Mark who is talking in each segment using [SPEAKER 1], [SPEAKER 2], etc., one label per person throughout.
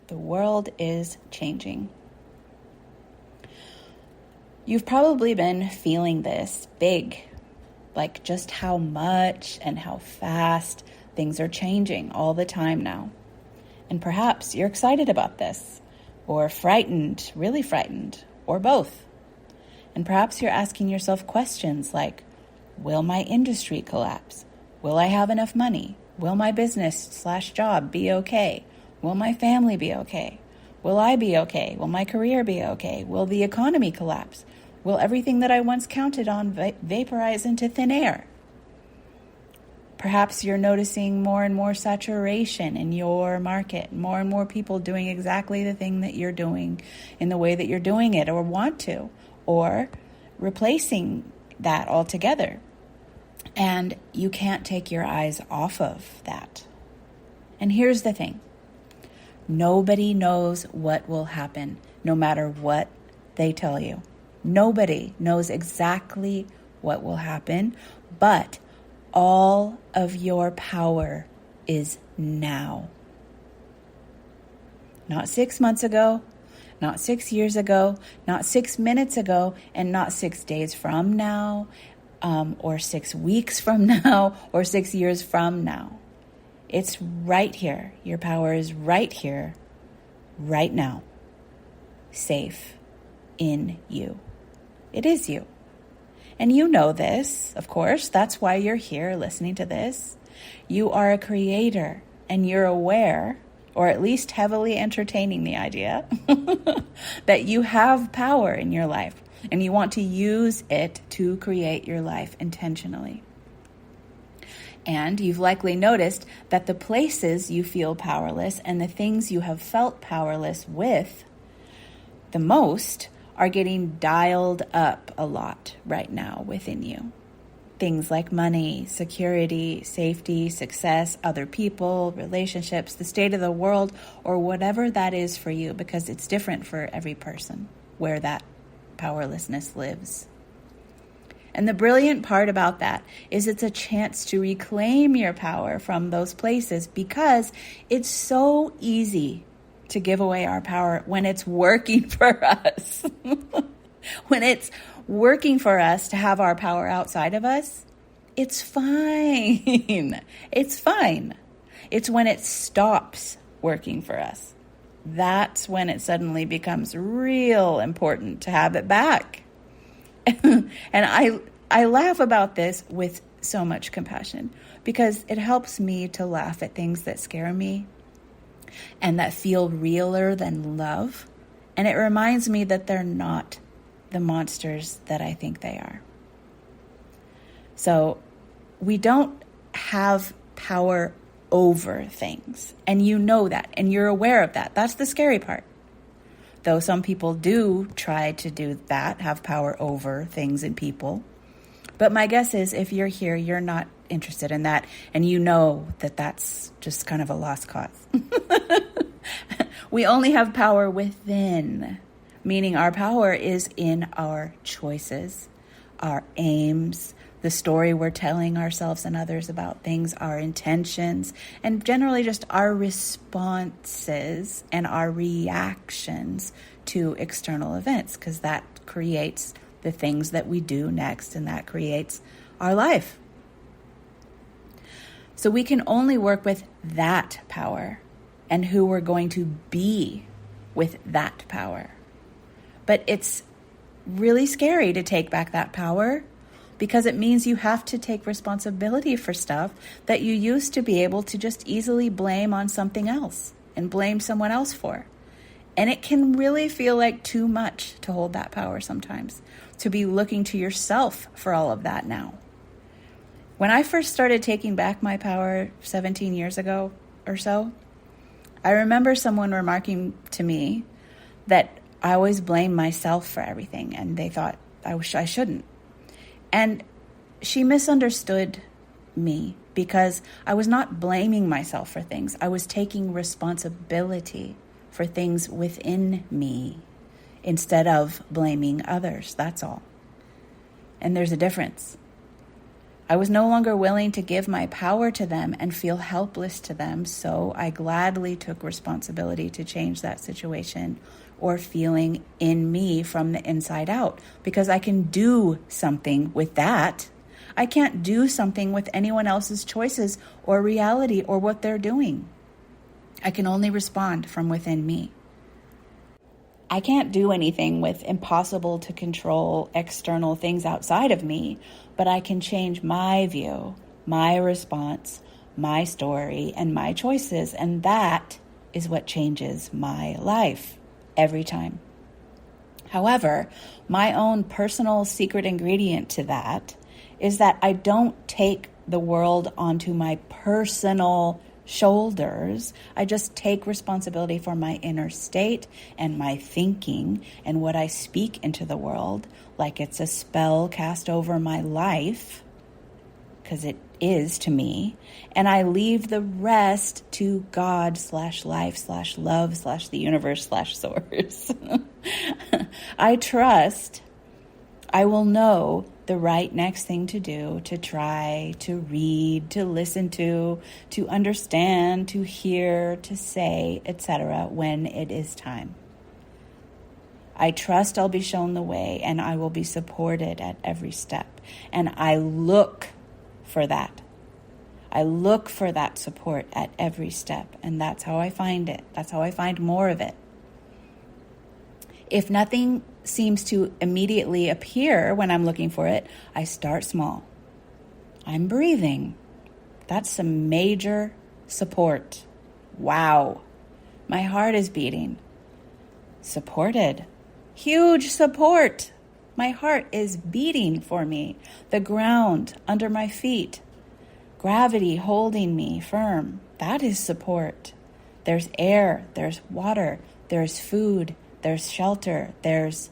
[SPEAKER 1] The world is changing. You've probably been feeling this big, like just how much and how fast things are changing all the time now. And perhaps you're excited about this, or frightened, really frightened, or both. And perhaps you're asking yourself questions like, will my industry collapse? Will I have enough money? Will my business/job be okay? Will my family be okay? Will I be okay? Will my career be okay? Will the economy collapse? Will everything that I once counted on vaporize into thin air? Perhaps you're noticing more and more saturation in your market, more and more people doing exactly the thing that you're doing in the way that you're doing it or want to, or replacing that altogether. And you can't take your eyes off of that. And here's the thing. Nobody knows what will happen, no matter what they tell you. Nobody knows exactly what will happen, but all of your power is now. Not 6 months ago, not 6 years ago, not 6 minutes ago, and not 6 days from now, or 6 weeks from now, or 6 years from now. It's right here. Your power is right here, right now, safe in you. It is you. And you know this, of course. That's why you're here listening to this. You are a creator, and you're aware, or at least heavily entertaining the idea, that you have power in your life, and you want to use it to create your life intentionally. And you've likely noticed that the places you feel powerless and the things you have felt powerless with the most are getting dialed up a lot right now within you. Things like money, security, safety, success, other people, relationships, the state of the world, or whatever that is for you, because it's different for every person where that powerlessness lives. And the brilliant part about that is it's a chance to reclaim your power from those places, because it's so easy to give away our power when it's working for us. When it's working for us to have our power outside of us, it's fine. It's fine. It's when it stops working for us. That's when it suddenly becomes real important to have it back. And I laugh about this with so much compassion, because it helps me to laugh at things that scare me and that feel realer than love. And it reminds me that they're not the monsters that I think they are. So we don't have power over things. And you know that, and you're aware of that. That's the scary part. Though some people do try to do that, have power over things and people. But my guess is if you're here, you're not interested in that, and you know that that's just kind of a lost cause. We only have power within, meaning our power is in our choices, our aims, the story we're telling ourselves and others about things, our intentions, and generally just our responses and our reactions to external events, because that creates the things that we do next, and that creates our life. So we can only work with that power and who we're going to be with that power. But it's really scary to take back that power, because it means you have to take responsibility for stuff that you used to be able to just easily blame on something else and blame someone else for. And it can really feel like too much to hold that power sometimes, to be looking to yourself for all of that now. When I first started taking back my power 17 years ago or so, I remember someone remarking to me that I always blame myself for everything, and they thought I shouldn't. And she misunderstood me, because I was not blaming myself for things. I was taking responsibility for things within me instead of blaming others. That's all. And there's a difference. I was no longer willing to give my power to them and feel helpless to them, so I gladly took responsibility to change that situation or feeling in me from the inside out, because I can do something with that. I can't do something with anyone else's choices or reality or what they're doing. I can only respond from within me. I can't do anything with impossible to control external things outside of me, but I can change my view, my response, my story, and my choices. And that is what changes my life every time. However, my own personal secret ingredient to that is that I don't take the world onto my personal shoulders. I just take responsibility for my inner state and my thinking and what I speak into the world, like it's a spell cast over my life, because it is to me, and I leave the rest to God/life/love/the universe/source. I trust I will know the right next thing to do, to try, to read, to listen to understand, to hear, to say, etc. when it is time. I trust I'll be shown the way and I will be supported at every step. And I look for that. I look for that support at every step, and that's how I find it. That's how I find more of it. If nothing seems to immediately appear when I'm looking for it, I start small. I'm breathing. That's some major support. Wow. My heart is beating. Supported. Huge support. My heart is beating for me. The ground under my feet. Gravity holding me firm. That is support. There's air. There's water. There's food. There's shelter, there's ...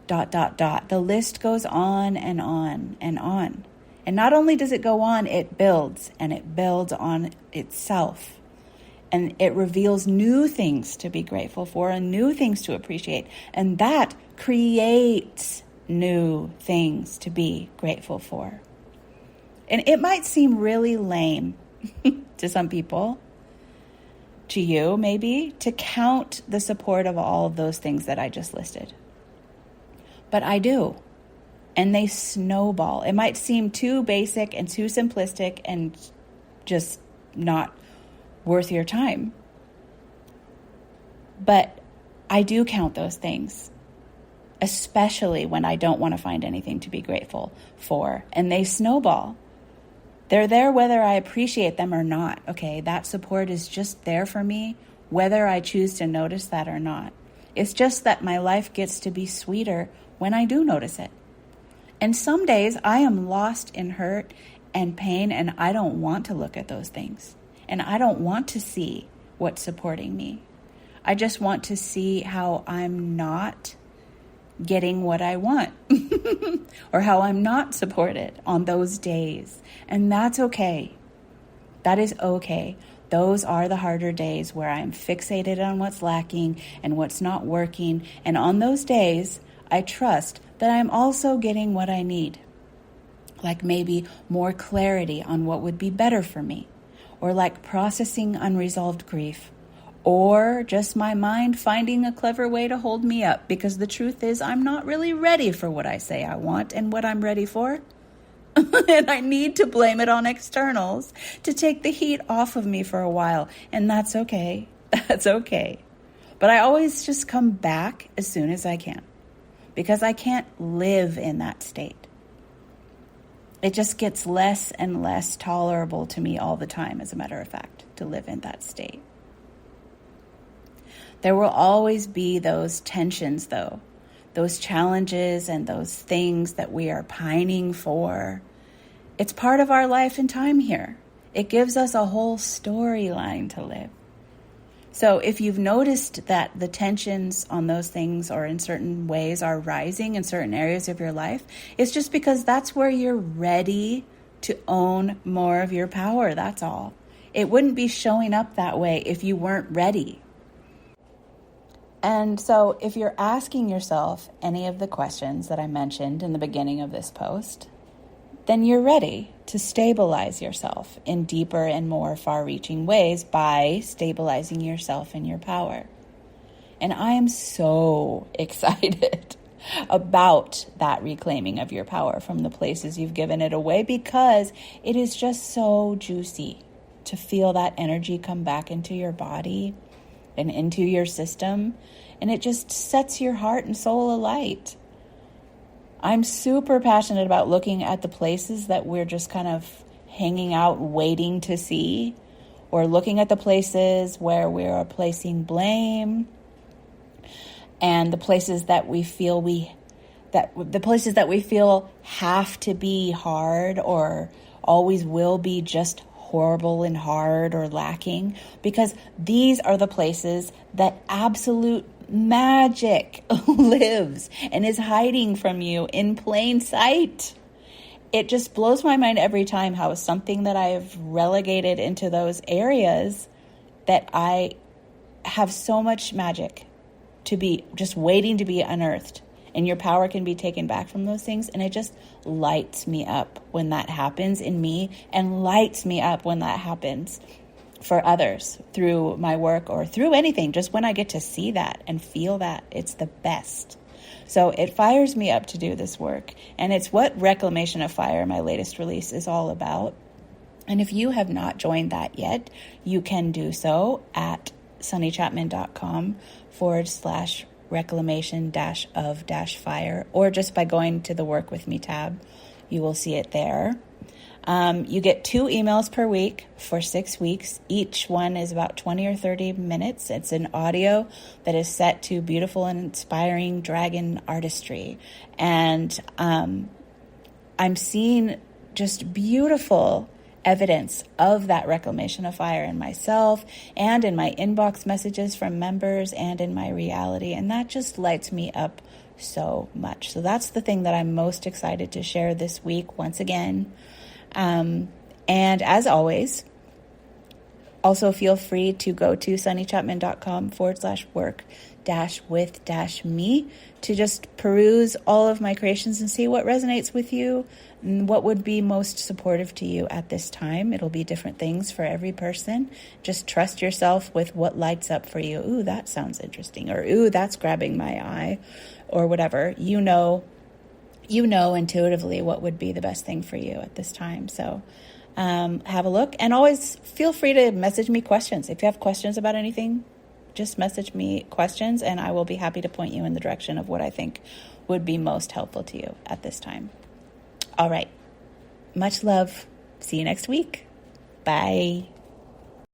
[SPEAKER 1] The list goes on and on and on. And not only does it go on, it builds, and it builds on itself. And it reveals new things to be grateful for and new things to appreciate. And that creates new things to be grateful for. And it might seem really lame to some people, to you maybe, to count the support of all of those things that I just listed. But I do. And they snowball. It might seem too basic and too simplistic and just not worth your time. But I do count those things, especially when I don't want to find anything to be grateful for. And they snowball. They're there whether I appreciate them or not, okay? That support is just there for me, whether I choose to notice that or not. It's just that my life gets to be sweeter when I do notice it. And some days I am lost in hurt and pain, and I don't want to look at those things. And I don't want to see what's supporting me. I just want to see how I'm not getting what I want or how I'm not supported on those days. And that's okay. That is okay. Those are the harder days where I'm fixated on what's lacking and what's not working. And on those days, I trust that I'm also getting what I need. Like maybe more clarity on what would be better for me, or like processing unresolved grief, or just my mind finding a clever way to hold me up, because the truth is I'm not really ready for what I say I want and what I'm ready for. And I need to blame it on externals to take the heat off of me for a while. And that's okay. That's okay. But I always just come back as soon as I can, because I can't live in that state. It just gets less and less tolerable to me all the time, as a matter of fact, to live in that state. There will always be those tensions, though, those challenges and those things that we are pining for. It's part of our life and time here. It gives us a whole storyline to live. So if you've noticed that the tensions on those things or in certain ways are rising in certain areas of your life, it's just because that's where you're ready to own more of your power, that's all. It wouldn't be showing up that way if you weren't ready. And so if you're asking yourself any of the questions that I mentioned in the beginning of this post, then you're ready to stabilize yourself in deeper and more far-reaching ways by stabilizing yourself in your power. And I am so excited about that reclaiming of your power from the places you've given it away, because it is just so juicy to feel that energy come back into your body and into your system. And it just sets your heart and soul alight. I'm super passionate about looking at the places that we're just kind of hanging out, waiting to see, or looking at the places where we are placing blame, and the places that we feel have to be hard or always will be just horrible and hard or lacking, because these are the places that absolute magic lives and is hiding from you in plain sight. It just blows my mind every time how something that I've relegated into those areas, that I have so much magic to be just waiting to be unearthed, and your power can be taken back from those things. And it just lights me up when that happens in me, and lights me up when that happens for others through my work or through anything. Just when I get to see that and feel that, it's the best. So it fires me up to do this work. And it's what Reclamation of Fire, my latest release, is all about. And if you have not joined that yet, you can do so at sunnychapman.com/reclamation-of-fire, or just by going to the Work With Me tab. You will see it there. You get 2 emails per week for 6 weeks. Each one is about 20 or 30 minutes. It's an audio that is set to beautiful and inspiring dragon artistry. And I'm seeing just beautiful evidence of that reclamation of fire in myself, and in my inbox messages from members, and in my reality. And that just lights me up so much. So that's the thing that I'm most excited to share this week once again. And as always, also feel free to go to sunnychapman.com/work-with-me to just peruse all of my creations and see what resonates with you and what would be most supportive to you at this time. It'll be different things for every person. Just trust yourself with what lights up for you. Ooh, that sounds interesting. Or, ooh, that's grabbing my eye, or whatever. You know intuitively what would be the best thing for you at this time. So have a look, and always feel free to message me questions. If you have questions about anything, just message me questions, and I will be happy to point you in the direction of what I think would be most helpful to you at this time. All right. Much love. See you next week. Bye.